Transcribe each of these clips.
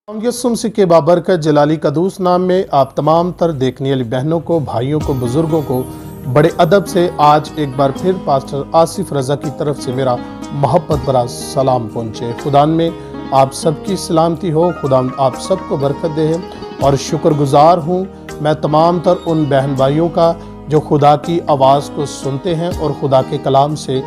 यसुम के बाबरकत जलाली कदूस नाम में आप तमाम तर देखने वाली बहनों को, भाइयों को, बुजुर्गों को बड़े अदब से आज एक बार फिर पास्टर आसिफ रज़ा की तरफ से मेरा मोहब्बत भरा सलाम पहुँचे। खुदा में आप सबकी सलामती हो, खुदा आप सबको बरकत दे। और शुक्रगुजार हूँ मैं तमाम तर उन बहन भाइयों का जो खुदा की आवाज़ को सुनते हैं और खुदा के कलाम से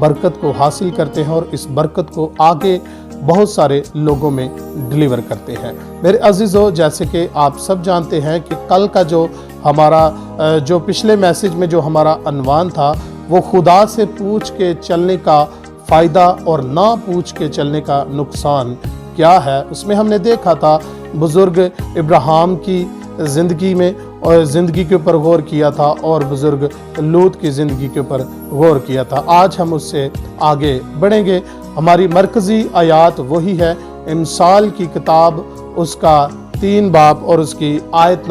बरकत को हासिल करते हैं और इस बरकत को आगे बहुत सारे लोगों में डिलीवर करते हैं। मेरे अजीज़ों, जैसे कि आप सब जानते हैं कि कल का जो हमारा जो पिछले मैसेज में जो हमारा अनवान था वो खुदा से पूछ के चलने का फ़ायदा और ना पूछ के चलने का नुकसान क्या है। उसमें हमने देखा था बुज़ुर्ग इब्राहिम की ज़िंदगी में और ज़िंदगी के ऊपर गौर किया था और बुज़ुर्ग लूत की ज़िंदगी के ऊपर गौर किया था। आज हम उससे आगे बढ़ेंगे। हमारी मरकज़ी आयत वही है इमसाल की किताब, उसका 3 बाब और उसकी आयत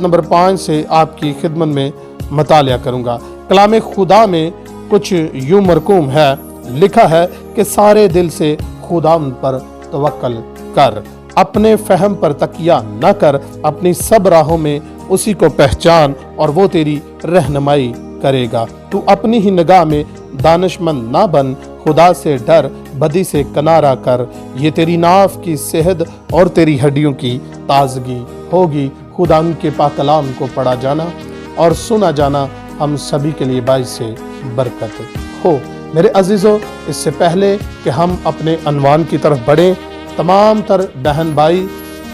नंबर 5 से आपकी खिदमत में मतालिया करूँगा। कलाम खुदा में कुछ यूँ मरकूम है, लिखा है कि सारे दिल से खुदा पर तवक्कल कर, अपने फहम पर तकिया न कर, अपनी सब राहों में उसी को पहचान और वो तेरी रहनुमाई करेगा। तू अपनी ही निगाह में दानिशमंद ना बन, खुदा से डर, बदी से किनारा कर, ये तेरी नाफ की सेहत और तेरी हड्डियों की ताजगी होगी। खुदा के पाक कलाम को पढ़ा जाना और सुना जाना हम सभी के लिए बाइस से बरकत हो। मेरे अजीज़ों, इससे पहले कि हम अपने अनवान की तरफ बढ़ें, तमाम तर बहन भाई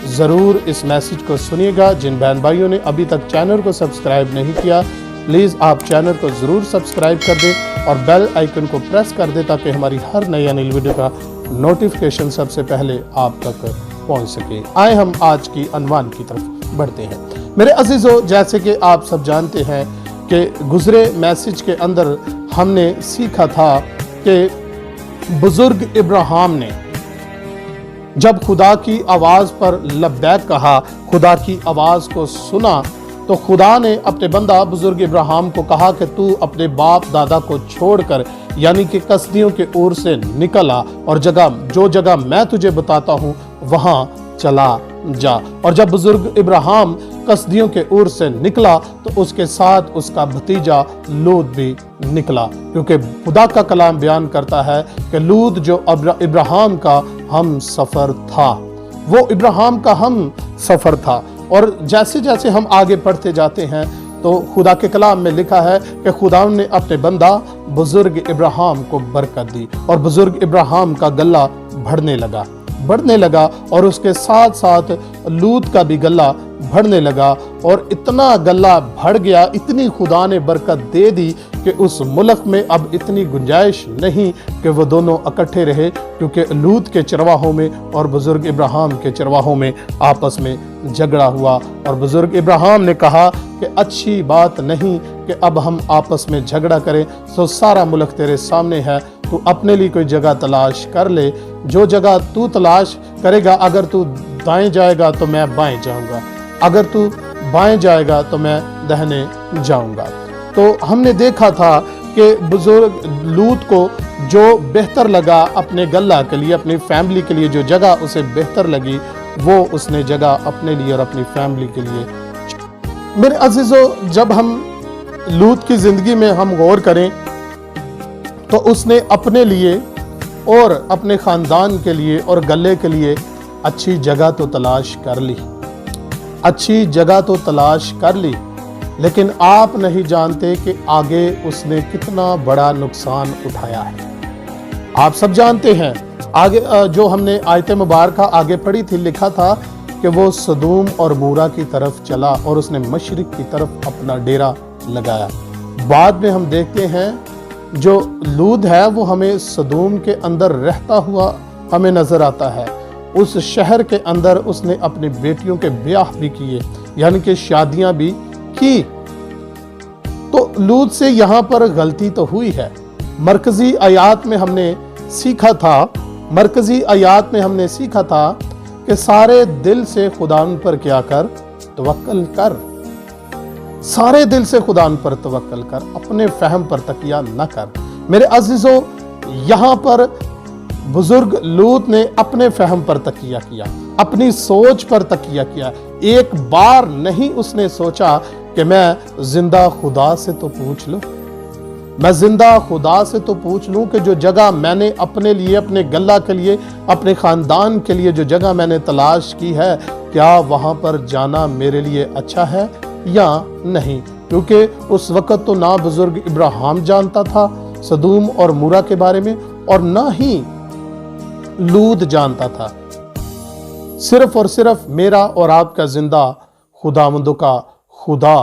ज़रूर इस मैसेज को सुनिएगा। जिन बहन भाइयों ने अभी तक चैनल को सब्सक्राइब नहीं किया, प्लीज़ आप चैनल को ज़रूर सब्सक्राइब कर दें और बेल आइकन को प्रेस कर दें ताकि हमारी हर नई आने वाली वीडियो का नोटिफिकेशन सबसे पहले आप तक पहुंच सके। आए हम आज की अनवान की तरफ बढ़ते हैं। मेरे अजीज़ों, जैसे कि आप सब जानते हैं कि गुज़रे मैसेज के अंदर हमने सीखा था कि बुज़ुर्ग इब्राहिम ने जब खुदा की आवाज़ पर लब्बैक कहा, खुदा की आवाज़ को सुना, तो खुदा ने अपने बंदा बुजुर्ग इब्राहिम को कहा कि तू अपने बाप दादा को छोड़कर यानी कि कसदियों के ओर से निकल आ और जो जगह मैं तुझे बताता हूँ वहाँ चला जा। और जब बुजुर्ग इब्राहिम कसदियों के ओर से निकला तो उसके साथ उसका भतीजा लूत भी निकला, क्योंकि खुदा का कलाम बयान करता है कि लूत जो इब्राहिम का हम सफ़र था, वो इब्राहिम का हम सफ़र था। और जैसे जैसे हम आगे पढ़ते जाते हैं तो खुदा के कलाम में लिखा है कि खुदा ने अपने बंदा बुजुर्ग इब्राहिम को बरकत दी और बुजुर्ग इब्राहिम का गला बढ़ने लगा और उसके साथ साथ लूत का भी गला बढ़ने लगा। और इतना गला बढ़ गया, इतनी खुदा ने बरकत दे दी कि उस मुल्क में अब इतनी गुंजाइश नहीं कि वो दोनों इकट्ठे रहे, क्योंकि लूत के चरवाहों में और बुजुर्ग इब्राहिम के चरवाहों में आपस में झगड़ा हुआ। और बुजुर्ग इब्राहिम ने कहा कि अच्छी बात नहीं कि अब हम आपस में झगड़ा करें, तो सारा मुल्क तेरे सामने है, तू अपने लिए कोई जगह तलाश कर ले। जो जगह तू तलाश करेगा, अगर तू दाएं जाएगा तो मैं बाएं जाऊंगा, अगर तू बाएं जाएगा तो मैं दाहिने जाऊंगा। तो हमने देखा था कि बुजुर्ग लूत को जो बेहतर लगा अपने गल्ला के लिए, अपनी फैमिली के लिए, जो जगह उसे बेहतर लगी वो उसने जगह अपने लिए और अपनी फैमिली के लिए। मेरे अजीज़ों, जब हम लूत की ज़िंदगी में हम गौर करें तो उसने अपने लिए और अपने ख़ानदान के लिए और गले के लिए अच्छी जगह तो तलाश कर ली, लेकिन आप नहीं जानते कि आगे उसने कितना बड़ा नुकसान उठाया है। आप सब जानते हैं, आगे जो हमने आयत मुबारक आगे पढ़ी थी, लिखा था कि वो सदूम और मूरा की तरफ चला और उसने मशरिक की तरफ अपना डेरा लगाया। बाद में हम देखते हैं जो लूत है वो हमें सदूम के अंदर रहता हुआ हमें नज़र आता है। उस शहर के अंदर उसने अपनी बेटियों के ब्याह भी किए, यानी कि शादियां भी की। तो लूत से यहाँ पर गलती तो हुई है। मरकज़ी आयत में हमने सीखा था कि सारे दिल से खुदा पर क्या कर, तवक्कल कर। सारे दिल से खुदा पर तवक्कल कर, अपने फहम पर तकिया न कर। मेरे अजीज़ों, यहाँ पर बुजुर्ग लूत ने अपने फहम पर तकिया किया, अपनी सोच पर तकिया किया। एक बार नहीं उसने सोचा कि मैं जिंदा खुदा से तो पूछ लूं, मैं जिंदा खुदा से तो पूछ लूं कि जो जगह मैंने अपने लिए, अपने गल्ला के लिए, अपने खानदान के लिए जो जगह मैंने तलाश की है, क्या वहां पर जाना मेरे लिए अच्छा है या नहीं। क्योंकि उस वक्त तो ना बुजुर्ग इब्राहिम जानता था सदूम और मूरा के बारे में, और ना ही लूत जानता था। सिर्फ और सिर्फ मेरा और आपका जिंदा खुदावंदों का खुदा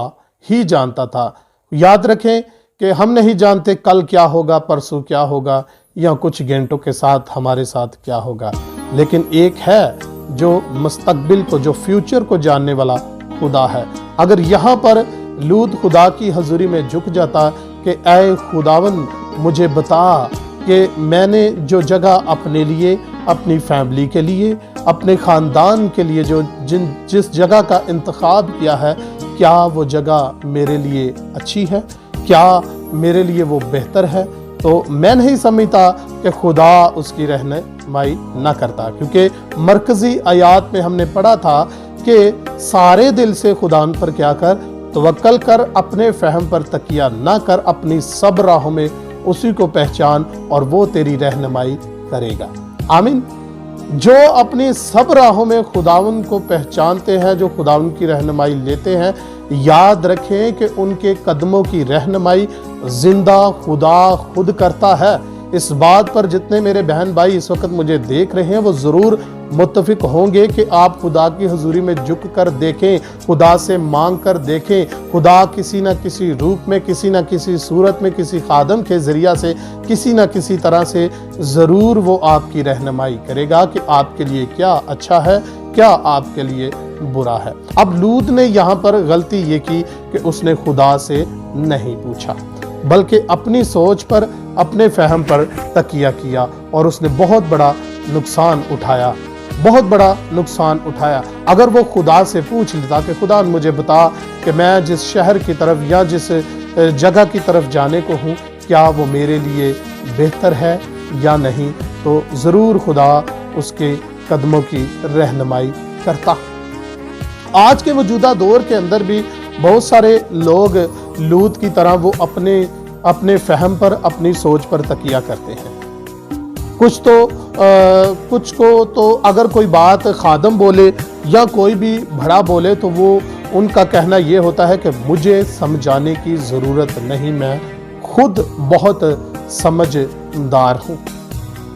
ही जानता था। याद रखें कि हम नहीं जानते कल क्या होगा, परसों क्या होगा, या कुछ घंटों के साथ हमारे साथ क्या होगा, लेकिन एक है जो मुस्तकबिल को, जो फ्यूचर को जानने वाला खुदा है। अगर यहाँ पर लूत खुदा की हजूरी में झुक जाता कि ऐ खुदावन मुझे बता कि मैंने जो जगह अपने लिए, अपनी फैमिली के लिए, अपने ख़ानदान के लिए जिस जगह का इंतखाब किया है, क्या वो जगह मेरे लिए अच्छी है, क्या मेरे लिए वो बेहतर है। तो मैं नहीं समझता कि खुदा उसकी रहनुमाई ना करता, क्योंकि मरकज़ी आयात में हमने पढ़ा था कि सारे दिल से खुदा पर क्या कर, तवक्कल कर, अपने फहम पर तकिया ना कर, अपनी सब राहों में उसी को पहचान और वो तेरी रहनुमाई करेगा। आमीन। जो अपनी सब राहों में खुदावन को पहचानते हैं, जो खुदावन की रहनुमाई लेते हैं, याद रखें कि उनके कदमों की रहनुमाई जिंदा खुदा खुद करता है। इस बात पर जितने मेरे बहन भाई इस वक्त मुझे देख रहे हैं वो ज़रूर मुत्तफिक होंगे कि आप खुदा की हुजूरी में झुक कर देखें, खुदा से मांग कर देखें। खुदा किसी न किसी रूप में, किसी न किसी सूरत में, किसी खादम के ज़रिया से, किसी न किसी तरह से ज़रूर वो आपकी रहनुमाई करेगा कि आपके लिए क्या अच्छा है, क्या आपके लिए बुरा है। अब लूत ने यहाँ पर गलती ये की कि उसने खुदा से नहीं पूछा, बल्कि अपनी सोच पर, अपने फहम पर तकिया किया, और उसने बहुत बड़ा नुकसान उठाया, बहुत बड़ा नुकसान उठाया। अगर वो खुदा से पूछ लेता कि खुदा मुझे बता कि मैं जिस शहर की तरफ या जिस जगह की तरफ जाने को हूँ, क्या वो मेरे लिए बेहतर है या नहीं, तो ज़रूर खुदा उसके कदमों की रहनुमाई करता। आज के मौजूदा दौर के अंदर भी बहुत सारे लोग लूत की तरह वो अपने फहम पर, अपनी सोच पर तकिया करते हैं। कुछ को तो अगर कोई बात खादम बोले या कोई भी बड़ा बोले तो वो उनका कहना ये होता है कि मुझे समझाने की ज़रूरत नहीं, मैं खुद बहुत समझदार हूँ,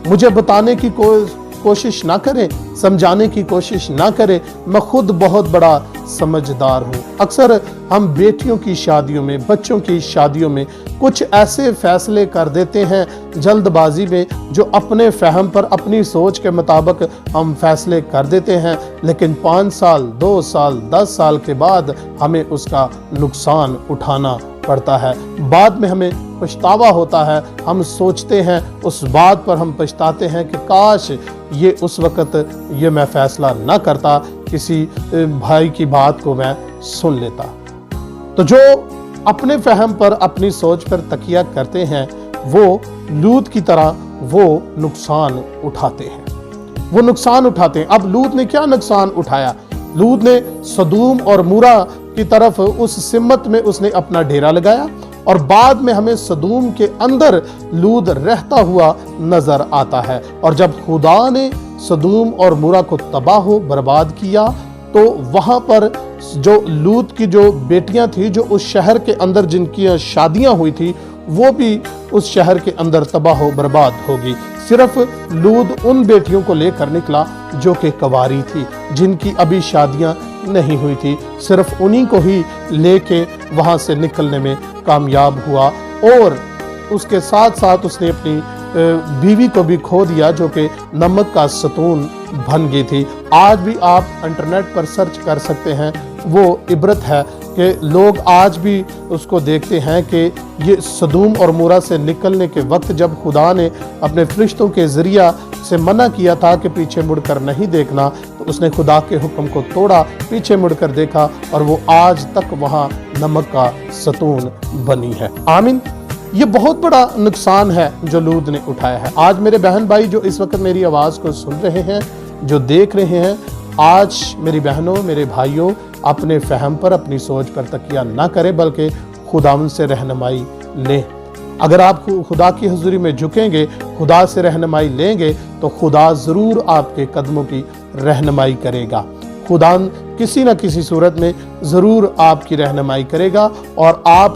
मुझे बताने की कोशिश ना करें, समझाने की कोशिश ना करें, मैं खुद बहुत बड़ा समझदार हूँ। अक्सर हम बेटियों की शादियों में, बच्चों की शादियों में कुछ ऐसे फैसले कर देते हैं जल्दबाजी में, जो अपने फहम पर, अपनी सोच के मुताबिक हम फैसले कर देते हैं, लेकिन 5 साल, 2 साल, 10 साल के बाद हमें उसका नुकसान उठाना पड़ता है। बाद में हमें पछतावा होता है, हम सोचते हैं, उस बात पर हम पछताते हैं कि काश ये उस वक़्त ये मैं फैसला ना करता, किसी भाई की बात को मैं सुन लेता। तो जो अपने फहम पर, अपनी सोच पर तकिया करते हैं, वो लूत की तरह वो नुकसान उठाते हैं, वो नुकसान उठाते हैं। अब लूत ने क्या नुकसान उठाया? लूत ने सदूम और मूरा की तरफ, उस सिमत में उसने अपना डेरा लगाया, और बाद में हमें सदूम के अंदर लूत रहता हुआ नजर आता है। और जब खुदा ने सदूम और मूरा को तबाह बर्बाद किया, तो वहां पर जो लूत की जो बेटियां थी, जो उस शहर के अंदर जिनकी शादियां हुई थी, वो भी उस शहर के अंदर तबाह बर्बाद होगी। सिर्फ लूत उन बेटियों को लेकर निकला जो कि कुंवारी थी, जिनकी अभी शादियां नहीं हुई थी, सिर्फ उन्हीं को ही लेके वहां से निकलने में कामयाब हुआ। और उसके साथ साथ उसने अपनी बीवी को भी खो दिया, जो कि नमक का सतून बन गई थी। आज भी आप इंटरनेट पर सर्च कर सकते हैं, वो इबरत है कि लोग आज भी उसको देखते हैं कि ये सदूम और मूरा से निकलने के वक्त जब खुदा ने अपने फरिश्तों के ज़रिया से मना किया था कि पीछे मुड़कर नहीं देखना, तो उसने खुदा के हुक्म को तोड़ा, पीछे मुड़कर देखा, और वो आज तक वहाँ नमक का सतून बनी है। आमीन। یہ بہت بڑا نقصان ہے جو لوط نے اٹھایا ہے۔ آج میرے بہن بھائی جو اس وقت میری آواز کو سن رہے ہیں، جو دیکھ رہے ہیں، آج میری بہنوں، میرے بھائیوں، اپنے فہم پر، اپنی سوچ پر تکیہ نہ کریں، بلکہ خداوند سے رہنمائی لیں۔ اگر آپ خدا کی حضوری میں جھکیں گے، خدا سے رہنمائی لیں گے، تو خدا ضرور آپ کے قدموں کی رہنمائی کرے گا۔ خدا کسی نہ کسی صورت میں ضرور آپ کی رہنمائی کرے گا، اور آپ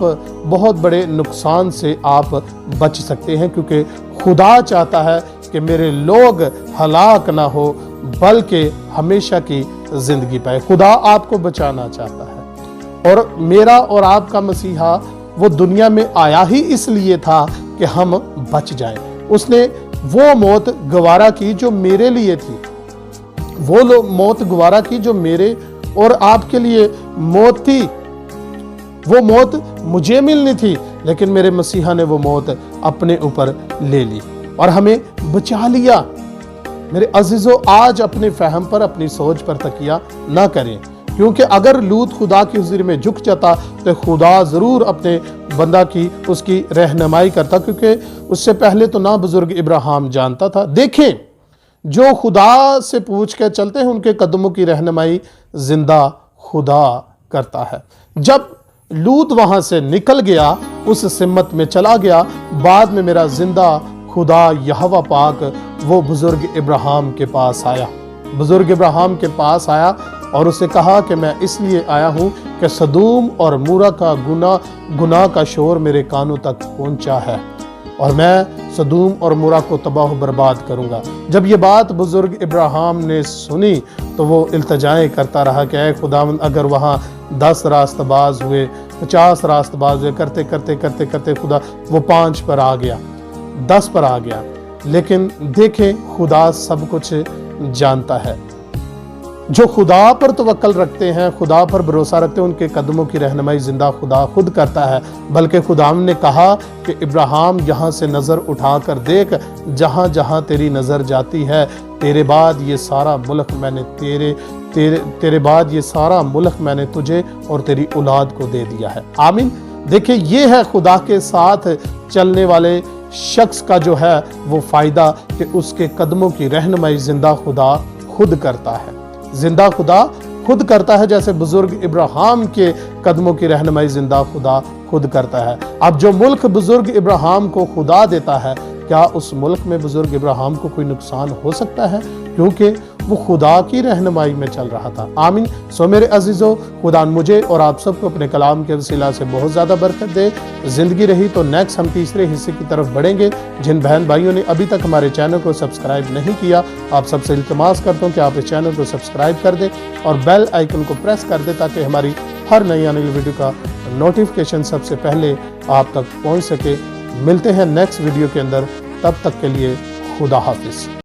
بہت بڑے نقصان سے آپ بچ سکتے ہیں، کیونکہ خدا چاہتا ہے کہ میرے لوگ ہلاک نہ ہو بلکہ ہمیشہ کی زندگی پائے۔ خدا آپ کو بچانا چاہتا ہے، اور میرا اور آپ کا مسیحا وہ دنیا میں آیا ہی اس لیے تھا کہ ہم بچ جائیں۔ اس نے وہ موت گوارا کی جو میرے لیے تھی، وہ موت گوارا کی جو میرے اور آپ کے لیے موت تھی۔ وہ موت مجھے ملنی تھی، لیکن میرے مسیحا نے وہ موت اپنے اوپر لے لی اور ہمیں بچا لیا۔ میرے عزیزو، آج اپنے فہم پر، اپنی سوچ پر تکیہ نہ کریں، کیونکہ اگر لوط خدا کی حضوری میں جھک جاتا تو خدا ضرور اپنے بندہ کی اس کی رہنمائی کرتا، کیونکہ اس سے پہلے تو نہ بزرگ ابراہیم جانتا تھا۔ دیکھیں، جو خدا سے پوچھ کے چلتے ہیں ان کے قدموں کی رہنمائی زندہ خدا کرتا ہے۔ جب لوط وہاں سے نکل گیا، اس سمت میں چلا گیا، بعد میں میرا زندہ خدا یہوہ پاک وہ بزرگ ابراہیم کے پاس آیا، بزرگ ابراہیم کے پاس آیا اور اسے کہا کہ میں اس لیے آیا ہوں کہ سدوم اور مورا کا گناہ کا شور میرے کانوں تک پہنچا ہے، اور میں سدوم اور مورا کو تباہ و برباد کروں گا۔ جب یہ بات بزرگ ابراہیم نے سنی تو وہ التجائیں کرتا رہا کہ اے خداوند، اگر وہاں 10 راست باز ہوئے، 50 راست باز ہوئے، کرتے کرتے کرتے کرتے خدا وہ 5 پر آ گیا، 10 پر آ گیا۔ لیکن دیکھیں، خدا سب کچھ جانتا ہے۔ جو خدا پر توکل رکھتے ہیں، خدا پر بھروسہ رکھتے ہیں، ان کے قدموں کی رہنمائی زندہ خدا خود کرتا ہے۔ بلکہ خدا نے کہا کہ ابراہیم، یہاں سے نظر اٹھا کر دیکھ، جہاں جہاں تیری نظر جاتی ہے، تیرے بعد یہ سارا ملک میں نے تیرے بعد یہ سارا ملک میں نے تجھے اور تیری اولاد کو دے دیا ہے۔ آمین۔ دیکھیں، یہ ہے خدا کے ساتھ چلنے والے شخص کا جو ہے وہ فائدہ، کہ اس کے قدموں کی رہنمائی زندہ خدا خود کرتا ہے، زندہ خدا خود کرتا ہے، جیسے بزرگ ابراہیم کے قدموں کی رہنمائی زندہ خدا خود کرتا ہے۔ اب جو ملک بزرگ ابراہیم کو خدا دیتا ہے، کیا اس ملک میں بزرگ ابراہیم کو کوئی نقصان ہو سکتا ہے؟ کیونکہ وہ خدا کی رہنمائی میں چل رہا تھا۔ آمین۔ سو میرے عزیزو، خدا مجھے اور آپ سب کو اپنے کلام کے وسیلہ سے بہت زیادہ برکت دے۔ زندگی رہی تو نیکسٹ ہم تیسرے حصے کی طرف بڑھیں گے۔ جن بہن بھائیوں نے ابھی تک ہمارے چینل کو سبسکرائب نہیں کیا، آپ سب سے التماس کرتا ہوں کہ آپ اس چینل کو سبسکرائب کر دیں اور بیل آئیکن کو پریس کر دیں، تاکہ ہماری ہر نئی آنے والی ویڈیو کا نوٹیفیکیشن سب سے پہلے آپ تک پہنچ سکے۔ ملتے ہیں نیکسٹ ویڈیو کے اندر، تب تک کے لیے خدا حافظ۔